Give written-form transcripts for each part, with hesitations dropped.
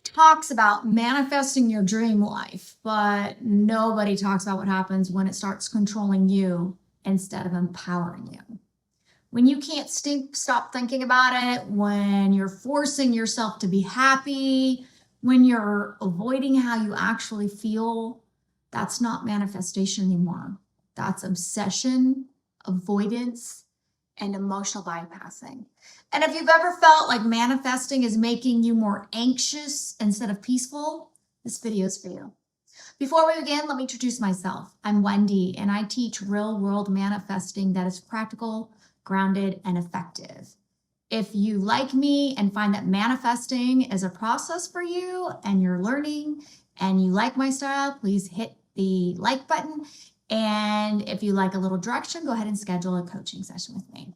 talks about manifesting your dream life, but nobody talks about what happens when it starts controlling you instead of empowering you. When you can't stop thinking about it, when you're forcing yourself to be happy, when you're avoiding how you actually feel, that's not manifestation anymore. That's obsession, avoidance, and emotional bypassing. And if you've ever felt like manifesting is making you more anxious instead of peaceful, this video is for you. Before we begin, let me introduce myself. I'm Wendy, and I teach real-world manifesting that is practical, grounded, and effective. If you like me and find that manifesting is a process for you and you're learning and you like my style, please hit the like button. And if you like a little direction, go ahead and schedule a coaching session with me.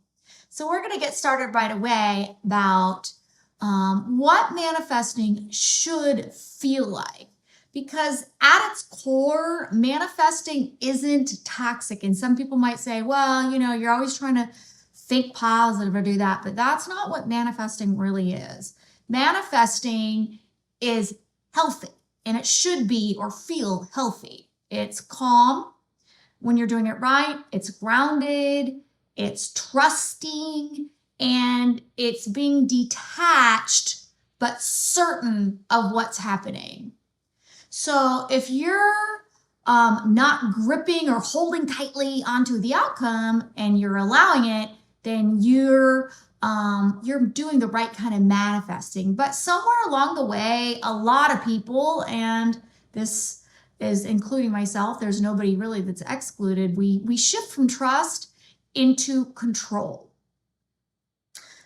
So we're going to get started right away about what manifesting should feel like. Because at its core, manifesting isn't toxic. And some people might say, well, you're always trying to think positive or do that. But that's not what manifesting really is. Manifesting is healthy, and it should be or feel healthy. It's calm when you're doing it right. It's grounded. It's trusting, and it's being detached but certain of what's happening. So if you're not gripping or holding tightly onto the outcome and you're allowing it, then you're doing the right kind of manifesting. But somewhere along the way, a lot of people, and this is including myself, there's nobody really that's excluded, we shift from trust into control.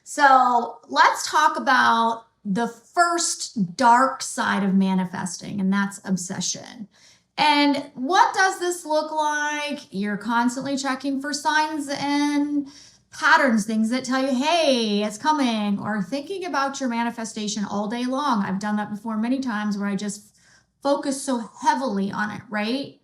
So let's talk about the first dark side of manifesting, and that's obsession. And what does this look like? You're constantly checking for signs and patterns, things that tell you, hey, it's coming, or thinking about your manifestation all day long. I've done that before many times where I just focus so heavily on it, right?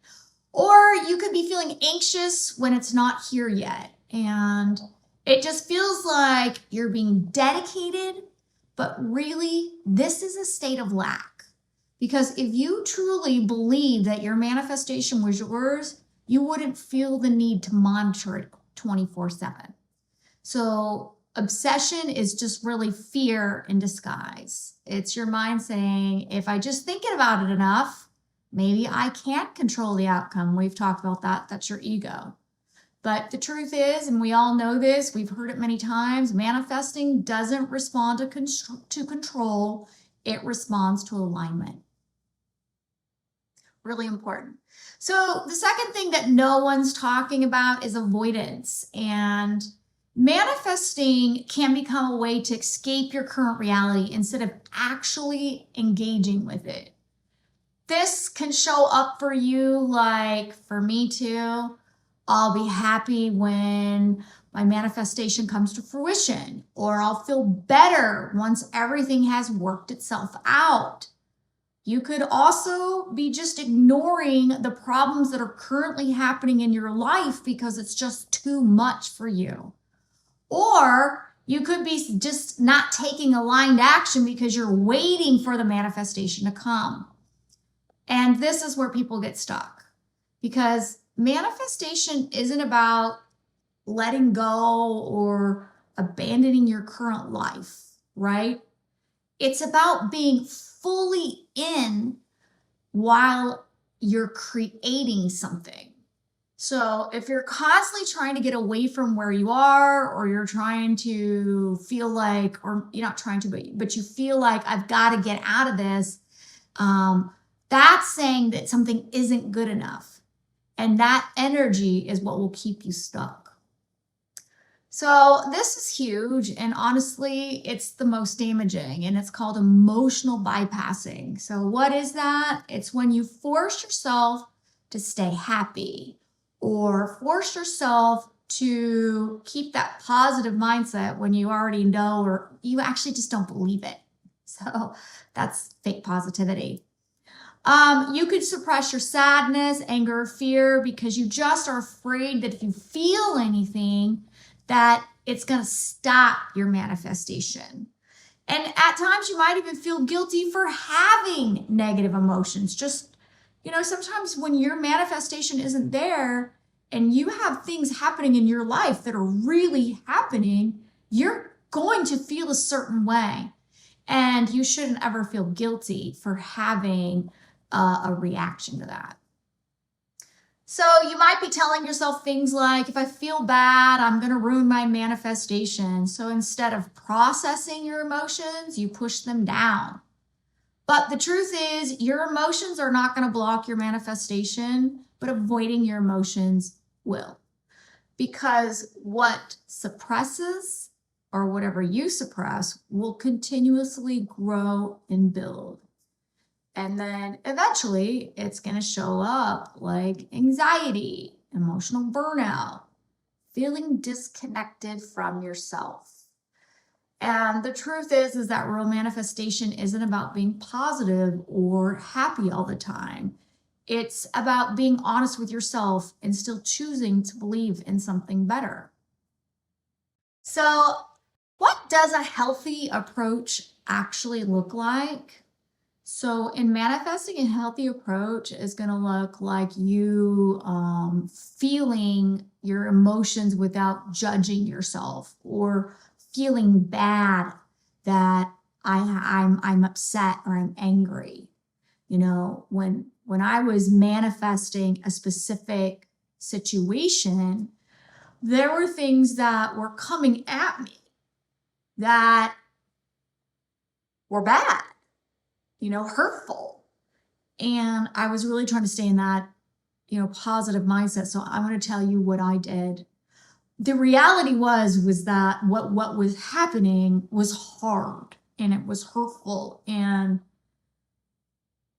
Or you could be feeling anxious when it's not here yet. And it just feels like you're being dedicated, but really this is a state of lack. Because if you truly believe that your manifestation was yours, you wouldn't feel the need to monitor it 24/7. So obsession is just really fear in disguise. It's your mind saying, if I just thinking about it enough, maybe I can't control the outcome. We've talked about that. That's your ego. But the truth is, and we all know this, we've heard it many times, manifesting doesn't respond to control. It responds to alignment. Really important. So the second thing that no one's talking about is avoidance. And manifesting can become a way to escape your current reality instead of actually engaging with it. This can show up for you, like for me too. I'll be happy when my manifestation comes to fruition, or I'll feel better once everything has worked itself out. You could also be just ignoring the problems that are currently happening in your life because it's just too much for you. Or you could be just not taking aligned action because you're waiting for the manifestation to come. And this is where people get stuck, because manifestation isn't about letting go or abandoning your current life, right? It's about being fully in while you're creating something. So if you're constantly trying to get away from where you are, or you're trying to feel like, or you're not trying to, but you feel like I've got to get out of this, that's saying that something isn't good enough. And that energy is what will keep you stuck. So this is huge. And honestly, it's the most damaging, and it's called emotional bypassing. So what is that? It's when you force yourself to stay happy, or force yourself to keep that positive mindset when you already know, or you actually just don't believe it. So that's fake positivity. You could suppress your sadness, anger, fear, because you just are afraid that if you feel anything, that it's going to stop your manifestation. And at times you might even feel guilty for having negative emotions. Just, sometimes when your manifestation isn't there and you have things happening in your life that are really happening, you're going to feel a certain way. And you shouldn't ever feel guilty for having a reaction to that. So you might be telling yourself things like, if I feel bad, I'm going to ruin my manifestation. So instead of processing your emotions, you push them down. But the truth is, your emotions are not going to block your manifestation, but avoiding your emotions will. Because what suppresses, or whatever you suppress, will continuously grow and build. And then eventually it's going to show up like anxiety, emotional burnout, feeling disconnected from yourself. And the truth is that real manifestation isn't about being positive or happy all the time. It's about being honest with yourself and still choosing to believe in something better. So, what does a healthy approach actually look like? So in manifesting, a healthy approach is going to look like you feeling your emotions without judging yourself, or feeling bad that I'm upset or I'm angry. When I was manifesting a specific situation, there were things that were coming at me that were bad, hurtful. And I was really trying to stay in that, positive mindset. So I'm going to tell you what I did. The reality was that what was happening was hard and it was hurtful. And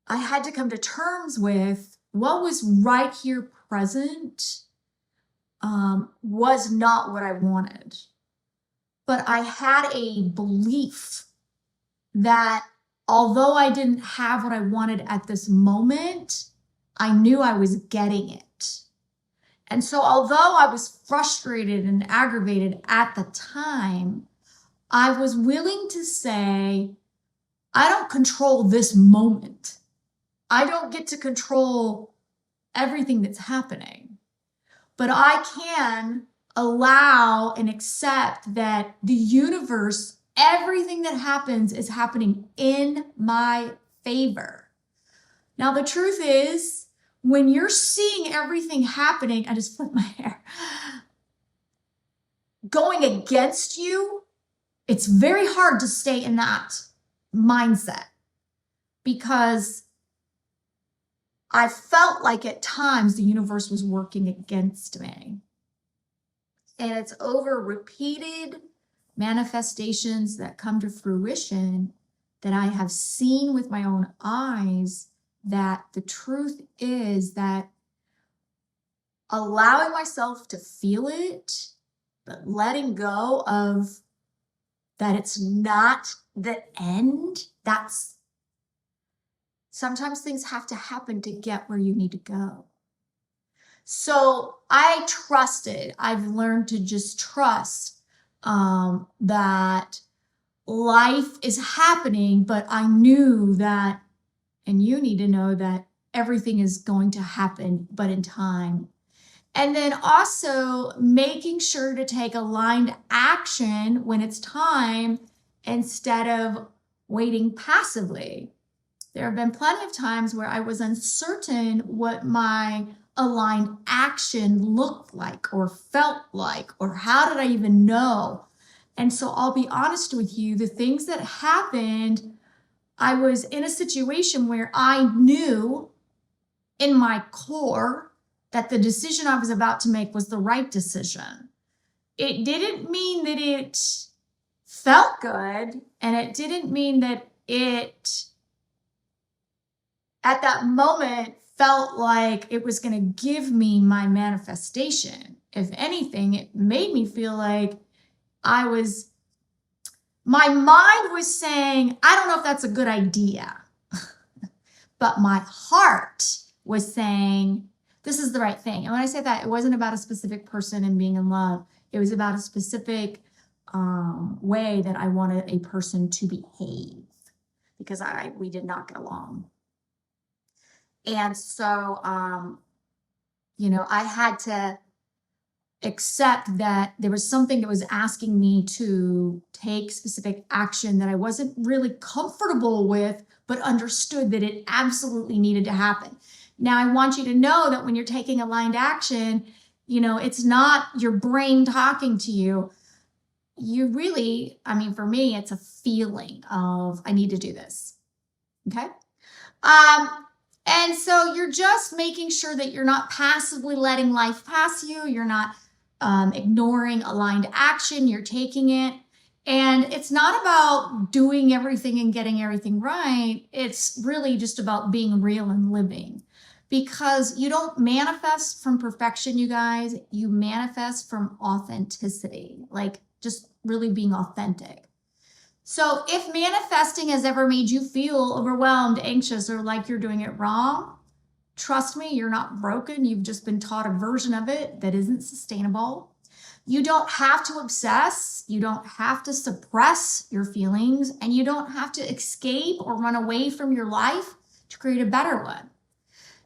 I had to come to terms with what was right here present was not what I wanted. But I had a belief that although I didn't have what I wanted at this moment, I knew I was getting it. And so although I was frustrated and aggravated at the time, I was willing to say, I don't control this moment. I don't get to control everything that's happening, but I can allow and accept that the universe, everything that happens is happening in my favor. Now, the truth is, when you're seeing everything happening, I just flipped my hair, going against you, it's very hard to stay in that mindset, because I felt like at times the universe was working against me. And it's over repeated manifestations that come to fruition that I have seen with my own eyes that the truth is that allowing myself to feel it, but letting go of that it's not the end, that's sometimes things have to happen to get where you need to go. So I've learned to just trust that life is happening, but I knew that, and you need to know that everything is going to happen, but in time. And then also making sure to take aligned action when it's time instead of waiting passively. There have been plenty of times where I was uncertain what my aligned action looked like or felt like, or how did I even know? And so I'll be honest with you, the things that happened, I was in a situation where I knew in my core that the decision I was about to make was the right decision. It didn't mean that it felt good, and it didn't mean that it, at that moment, felt like it was going to give me my manifestation. If anything, it made me feel like my mind was saying, I don't know if that's a good idea. But my heart was saying, this is the right thing. And when I say that, it wasn't about a specific person and being in love. It was about a specific way that I wanted a person to behave because we did not get along. And so, I had to accept that there was something that was asking me to take specific action that I wasn't really comfortable with, but understood that it absolutely needed to happen. Now, I want you to know that when you're taking aligned action, it's not your brain talking to you. You really, for me, it's a feeling of, I need to do this. Okay. And so you're just making sure that you're not passively letting life pass you. You're not ignoring aligned action. You're taking it. And it's not about doing everything and getting everything right. It's really just about being real and living. Because you don't manifest from perfection, you guys. You manifest from authenticity, like just really being authentic. So if manifesting has ever made you feel overwhelmed, anxious, or like you're doing it wrong, trust me, you're not broken. You've just been taught a version of it that isn't sustainable. You don't have to obsess. You don't have to suppress your feelings, and you don't have to escape or run away from your life to create a better one.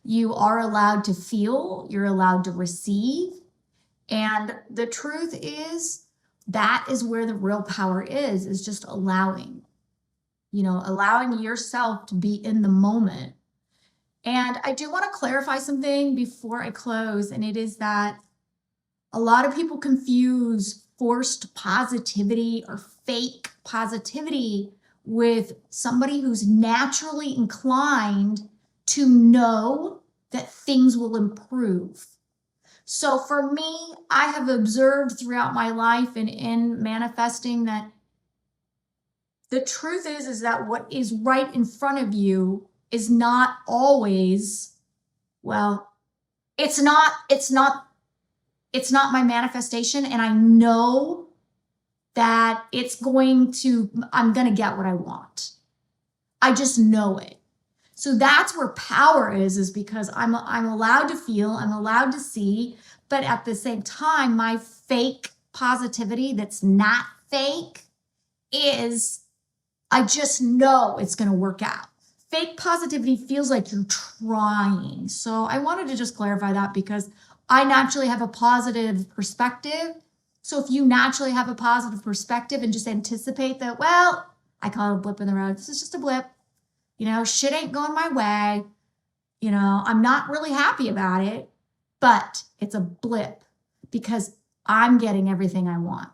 You are allowed to feel. You're allowed to receive. And the truth is, that is where the real power is just allowing, allowing yourself to be in the moment. And I do want to clarify something before I close, and it is that a lot of people confuse forced positivity or fake positivity with somebody who's naturally inclined to know that things will improve. So for me, I have observed throughout my life and in manifesting that the truth is that what is right in front of you is not always, it's not my manifestation. And I know that I'm going to get what I want. I just know it. So that's where power is because I'm allowed to feel, I'm allowed to see, but at the same time, my fake positivity that's not fake is, I just know it's going to work out. Fake positivity feels like you're trying. So I wanted to just clarify that because I naturally have a positive perspective. So if you naturally have a positive perspective and just anticipate that, I call it a blip in the road. This is just a blip. Shit ain't going my way. I'm not really happy about it, but it's a blip because I'm getting everything I want.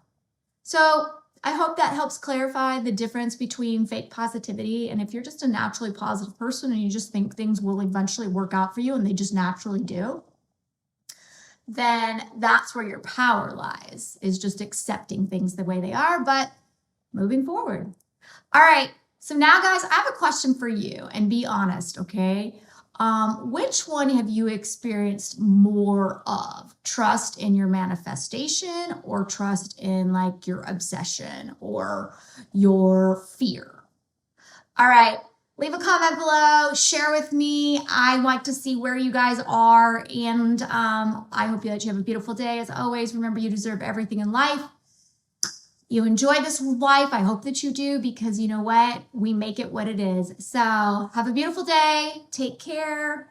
So I hope that helps clarify the difference between fake positivity. And if you're just a naturally positive person and you just think things will eventually work out for you and they just naturally do, then that's where your power lies, is just accepting things the way they are, but moving forward. All right. So now, guys, I have a question for you, and be honest, okay? Which one have you experienced more of? Trust in your manifestation or trust in like your obsession or your fear? All right. Leave a comment below. Share with me. I like to see where you guys are. And I hope that you have a beautiful day. As always, remember you deserve everything in life. You enjoy this life. I hope that you do because you know what? We make it what it is. So have a beautiful day. Take care.